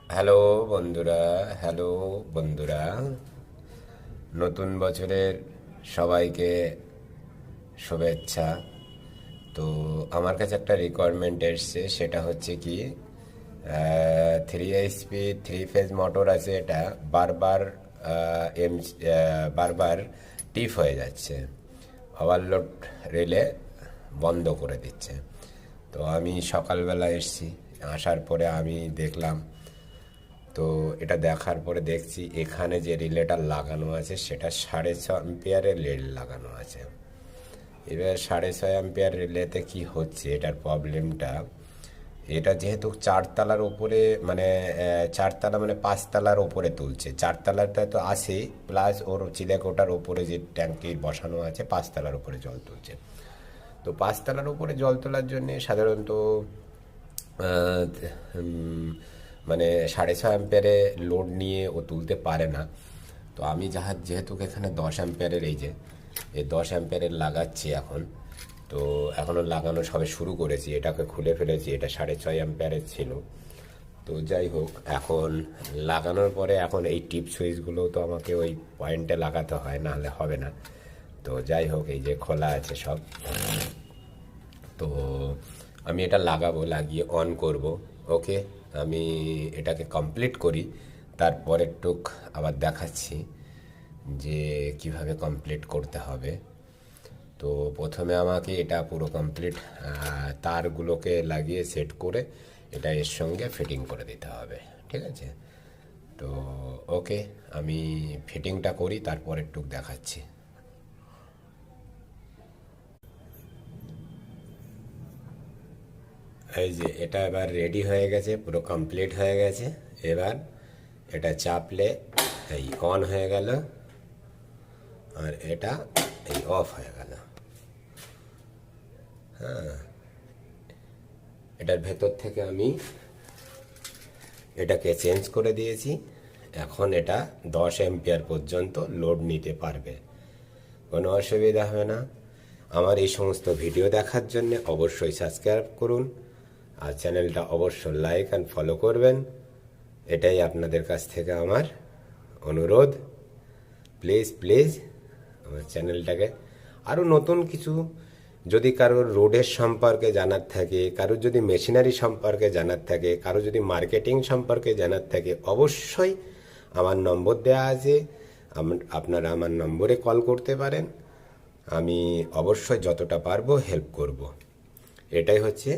Hello বন্ধুরা, hello বন্ধুরা, নতুন বছরের সবাইকে শুভেচ্ছা। তো আমার কাছে একটা রিকোয়ারমেন্ট এসছে, সেটা হচ্ছে কি 3 HP 3 ফেজ মোটর আছে, এটা বারবার বারবার টিপ হয়ে যাচ্ছে, ওভারলোড রিলে বন্ধ করে দিচ্ছে। তো আমি সকালবেলা এসছি, আসার পরে আমি দেখলাম, তো এটা দেখার পরে দেখছি এখানে যে রিলেটা লাগানো আছে সেটা 6.5 অ্যাম্পিয়ারের রিলে লাগানো আছে। এবার 6.5 অ্যাম্পিয়ার রিলেতে কি হচ্ছে, এটার প্রবলেমটা, এটা যেহেতু চারতলার উপরে মানে চারতলা মানে পাঁচতলার উপরে তুলছে, চারতলাটা তো আসে, প্লাস ওর চিলেকোটার উপরে যে ট্যাঙ্কি বসানো আছে পাঁচতলার উপরে জল তুলছে। তো পাঁচতলার উপরে জল তোলার জন্য সাধারণত আহ, উম, মানে 6.5 অ্যাম্পিয়ারে লোড নিয়ে ও তুলতে পারে না। তো আমি যেহেতু এখানে 10 অ্যাম্পিয়ারের এই 10 অ্যাম্পিয়ারের লাগাচ্ছি এখন। তো এখনও লাগানো সবে শুরু করেছি, এটাকে খুলে ফেলেছি, এটা 6.5 অ্যাম্পিয়ারের ছিল। তো যাই হোক, এখন লাগানোর পরে এখন এই টিপ সুইচগুলো তো আমাকে ওই পয়েন্টে লাগাতে হয়, নাহলে হবে না। তো যাই হোক, এই যে খোলা আছে সব, তো আমি এটা লাগাবো, লাগিয়ে অন করব। ওকে, আমি এটাকে কমপ্লিট করি, তারপরে টুক আবার দেখাচ্ছি যে কিভাবে কমপ্লিট করতে হবে। তো প্রথমে আমাকে এটা পুরো কমপ্লিট তারগুলোকে লাগিয়ে সেট করে এটা এর সঙ্গে ফিটিং করে দিতে হবে, ঠিক আছে? তো ওকে, আমি ফিটিংটা করি, তারপরে টুক দেখাচ্ছি। এই যে এটা এবার রেডি হয়ে গেছে, পুরো কমপ্লিট হয়ে গেছে। এবার এটা চাপলে এই অন হয়ে গেল, আর এটা এই অফ হয়ে গেল। এটার ভেতর থেকে আমি এটাকে চেঞ্জ করে দিয়েছি, এখন এটা 10 অ্যাম্পিয়ার পর্যন্ত লোড নিতে পারবে, কোনো অসুবিধা হবে না। আমার এই সমস্ত ভিডিও দেখার জন্য অবশ্যই সাবস্ক্রাইব করুন, আর চ্যানেলটা অবশ্যই লাইক অ্যান্ড ফলো করবেন, এটাই আপনাদের কাছ থেকে আমার অনুরোধ। প্লিজ প্লিজ আমার চ্যানেলটাকে আরও নতুন কিছু, যদি কারোর রোডের সম্পর্কে জানার থাকে, কারোর যদি মেশিনারি সম্পর্কে জানার থাকে, কারো যদি মার্কেটিং সম্পর্কে জানার থাকে, অবশ্যই আমার নম্বর দেওয়া আছে, আপনারা আমার নম্বরে কল করতে পারেন। আমি অবশ্যই যতটা পারবো হেল্প করব। এটাই হচ্ছে